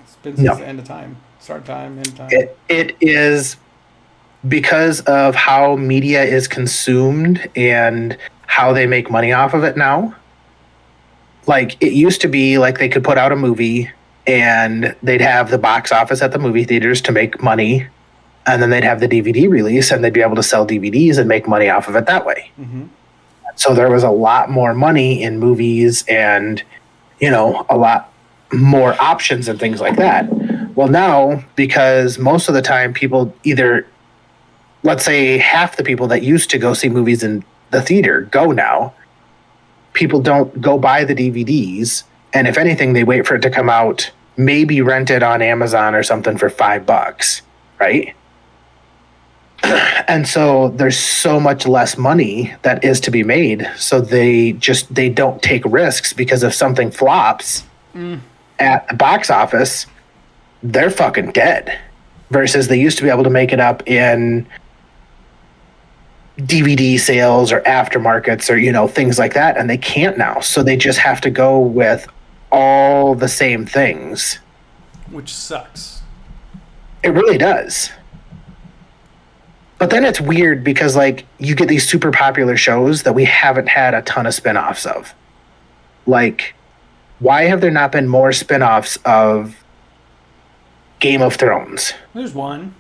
It's been No. since the end of time. Start time, end time. It is because of how media is consumed and how they make money off of it now. Like, it used to be like they could put out a movie and they'd have the box office at the movie theaters to make money, and then they'd have the DVD release and they'd be able to sell DVDs and make money off of it that way. Mm-hmm. So there was a lot more money in movies and, a lot more options and things like that. Well, now, because most of the time people either, let's say half the people that used to go see movies in the theater go now, people don't go buy the DVDs. And if anything, they wait for it to come out, maybe rent it on Amazon or something for $5, right? And so there's so much less money that is to be made. So they don't take risks, because if something flops at the box office, they're fucking dead. Versus they used to be able to make it up in DVD sales or aftermarkets or, things like that. And they can't now. So they just have to go with all the same things. Which sucks. It really does. But then it's weird because, like, you get these super popular shows that we haven't had a ton of spin-offs of. Like, why have there not been more spin-offs of Game of Thrones? There's one.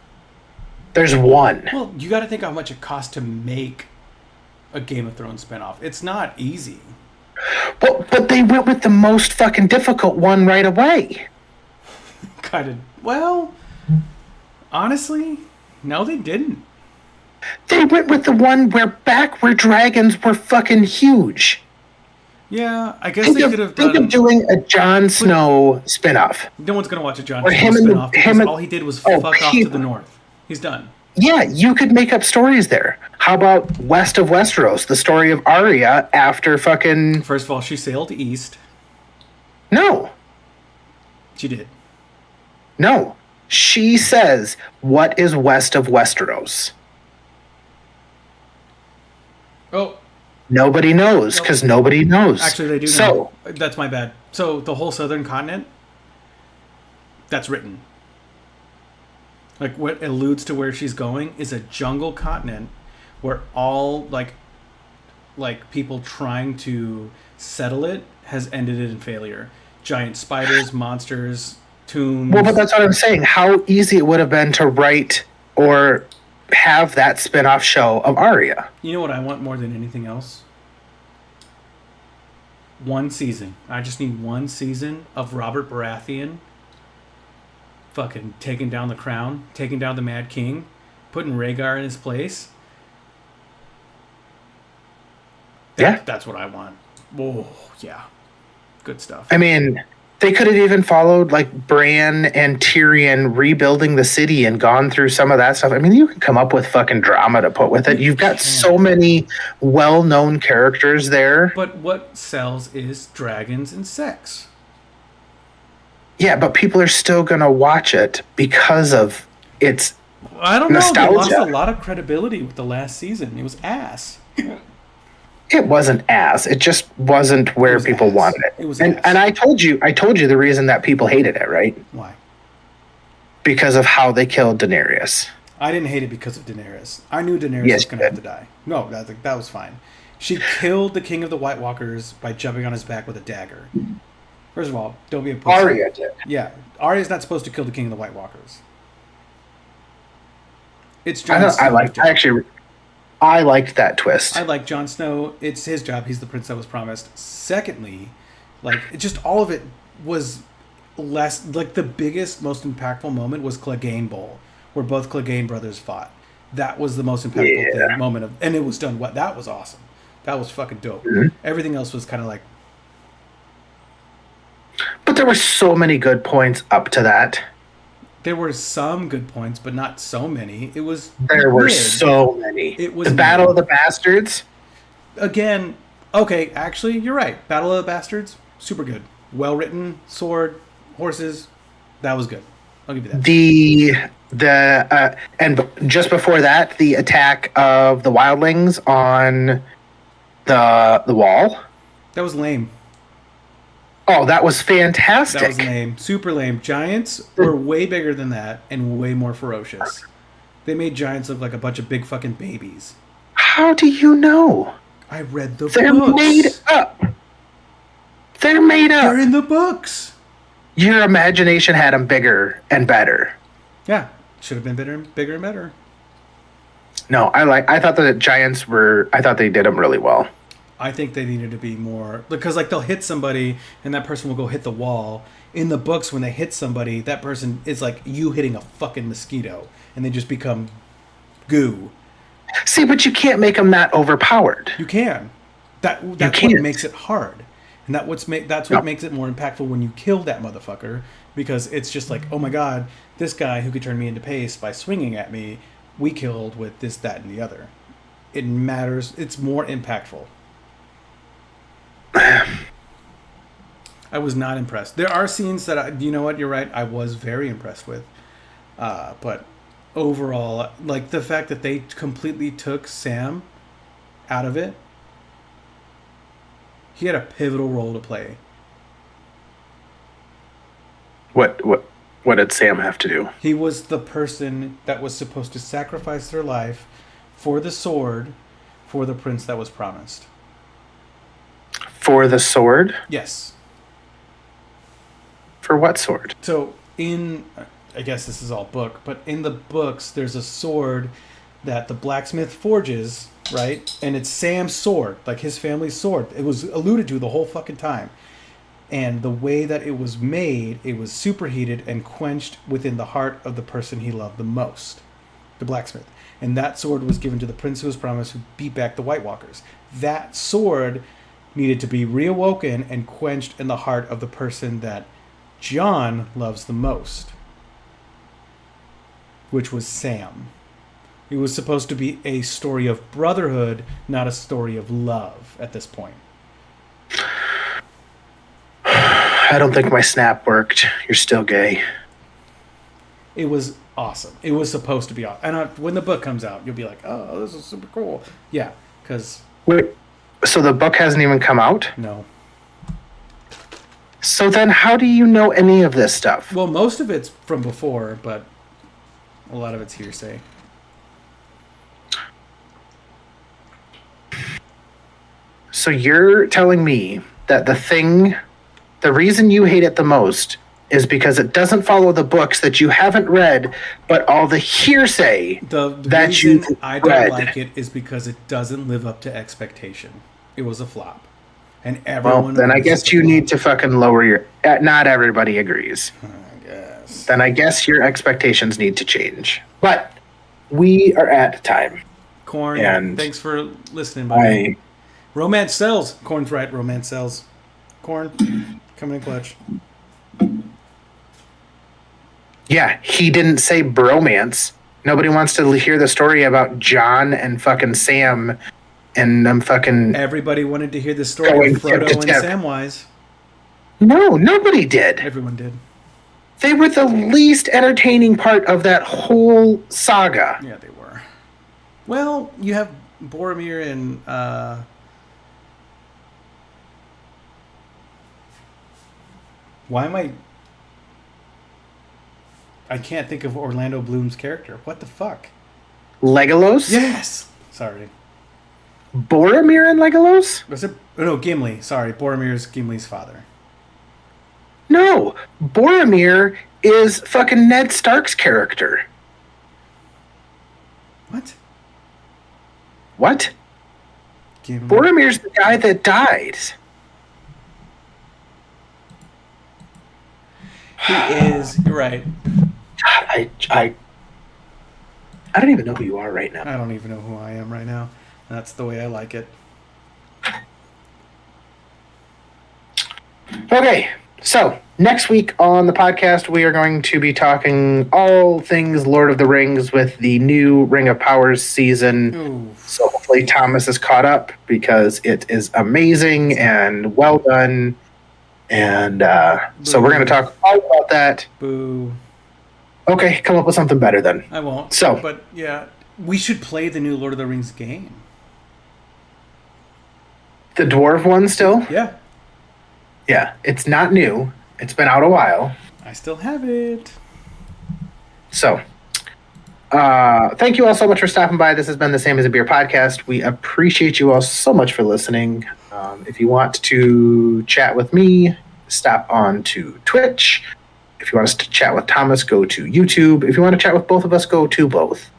There's one. Well, you got to think how much it costs to make a Game of Thrones spinoff. It's not easy. But they went with the most fucking difficult one right away. Kind of. Well, honestly, no, they didn't. They went with the one where dragons were fucking huge. Yeah, I guess they could have Think done. of doing a Jon Snow spinoff. No one's gonna watch a Jon Or Snow him and the- spinoff him because and- all he did was Oh, fuck off to people. the north. He's done. Yeah, you could make up stories there. How about West of Westeros, the story of Arya after fucking... First of all, she sailed east. No. She did. No. She says, what is West of Westeros? Oh. Nobody knows, because nobody knows. Actually, they do know. That's my bad. So the whole southern continent, that's written. Like, what alludes to where she's going is a jungle continent where all, like people trying to settle it has ended in failure. Giant spiders, monsters, tombs. Well, but that's what I'm saying. How easy it would have been to write or have that spin-off show of Arya. You know what I want more than anything else? One season. I just need one season of Robert Baratheon fucking taking down the crown, taking down the Mad King, putting Rhaegar in his place. That's what I want. Oh, yeah. Good stuff. I mean, they could have even followed like Bran and Tyrion rebuilding the city and gone through some of that stuff. I mean, you can come up with fucking drama to put with it. You've got so many well-known characters there. But what sells is dragons and sex. Yeah, but people are still going to watch it because of its I don't know. nostalgia. They lost a lot of credibility with the last season. It was ass. It wasn't ass. It just wasn't where people wanted it. It was and I told you the reason that people hated it, right? Why? Because of how they killed Daenerys. I didn't hate it because of Daenerys. I knew Daenerys was going to have to die. No, that was fine. She killed the King of the White Walkers by jumping on his back with a dagger. First of all, don't be a pussy. Arya did. Yeah, Arya's not supposed to kill the King of the White Walkers. It's Jon Snow. I liked that twist. I like Jon Snow. It's his job. He's the prince that was promised. Secondly, like, it just all of it was less... Like, the biggest, most impactful moment was Clegane Bowl, where both Clegane brothers fought. That was the most impactful moment. And it was done well. That was awesome. That was fucking dope. Mm-hmm. Everything else was kind of like... But there were so many good points up to that. There were some good points, but not so many. There were so many. It was the Battle of the Bastards. Again, okay, actually, you're right. Battle of the Bastards, super good. Well written, sword, horses. That was good. I'll give you that. And just before that, the attack of the wildlings on the wall. That was lame. Oh, that was fantastic. That was lame. Super lame. Giants were way bigger than that and way more ferocious. They made giants look like a bunch of big fucking babies. How do you know? I read the They're books. Made up. They're made up. They're in the books. Your imagination had them bigger and better. Yeah. Should have been bigger and better. No, I thought the giants I thought they did them really well. I think they needed to be more... Because, like, they'll hit somebody, and that person will go hit the wall. In the books, when they hit somebody, that person is like you hitting a fucking mosquito, and they just become goo. See, but you can't make them that overpowered. You can. That's what makes it hard. And that's what makes it more impactful when you kill that motherfucker. Because it's just like, oh my god, this guy who could turn me into paste by swinging at me, we killed with this, that, and the other. It matters. It's more impactful. I was not impressed. There are scenes that you know what, you're right, I was very impressed with. But overall, like the fact that they completely took Sam out of it. He had a pivotal role to play. What did Sam have to do? He was the person that was supposed to sacrifice their life for the sword for the prince that was promised. For the sword? Yes. For what sword? So I guess this is all book, but in the books, there's a sword that the blacksmith forges, right? And it's Sam's sword, like his family's sword. It was alluded to the whole fucking time. And the way that it was made, it was superheated and quenched within the heart of the person he loved the most, the blacksmith. And that sword was given to the prince who was promised, who beat back the White Walkers. That sword needed to be reawoken and quenched in the heart of the person that Jon loves the most, which was Sam. It was supposed to be a story of brotherhood, not a story of love at this point. I don't think my snap worked. You're still gay. It was awesome. It was supposed to be awesome. And when the book comes out, you'll be like, oh, this is super cool. Yeah, because... Wait, so the book hasn't even come out? No. So then how do you know any of this stuff? Well, most of it's from before, but a lot of it's hearsay. So you're telling me that the reason you hate it the most is because it doesn't follow the books that you haven't read, but all the hearsay The that reason you I don't read. like it is because it doesn't live up to expectation. It was a flop. And Well, everyone... then I agrees guess it's a you flop. need to fucking lower your... not everybody agrees. I guess. Then I guess your expectations need to change. But we are at time. Corn, and thanks for listening, buddy. I Romance sells. Corn's right. Romance sells. Corn, coming in clutch. Yeah, he didn't say bromance. Nobody wants to hear the story about John and fucking Sam and them fucking... Everybody wanted to hear the story Going of Frodo tip to and tip. Samwise. No, nobody did. Everyone did. They were the least entertaining part of that whole saga. Yeah, they were. Well, you have Boromir and why am I can't think of Orlando Bloom's character. What the fuck? Legolas? Yes. Sorry. Boromir and Legolas? Was it? Oh, no, Gimli. Sorry, Boromir's Gimli's father. No, Boromir is fucking Ned Stark's character. What? What? Gimli. Boromir's the guy that died. He is. You're right. I don't even know who you are right now. I don't even know who I am right now. That's the way I like it. Okay, so next week on the podcast, we are going to be talking all things Lord of the Rings with the new Ring of Powers season. Ooh. So hopefully Thomas is caught up because it is amazing and well done. And so we're going to talk all about that. Boo. Okay, come up with something better then. I won't. So- But yeah, we should play the new Lord of the Rings game. The dwarf one still? Yeah, Yeah, it's not new. It's been out a while. I still have it. So, thank you all so much for stopping by. This has been the Same as a Beer podcast. We appreciate you all so much for listening. If you want to chat with me, stop on to Twitch. If you want us to chat with Thomas, go to YouTube. If you want to chat with both of us, go to both.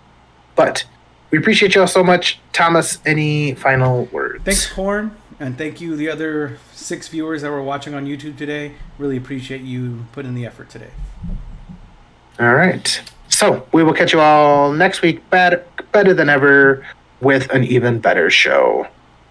But we appreciate you all so much. Thomas, any final words? Thanks, Corn, and thank you, the other 6 viewers that were watching on YouTube today. Really appreciate you putting in the effort today. All right. So we will catch you all next week, better than ever, with an even better show.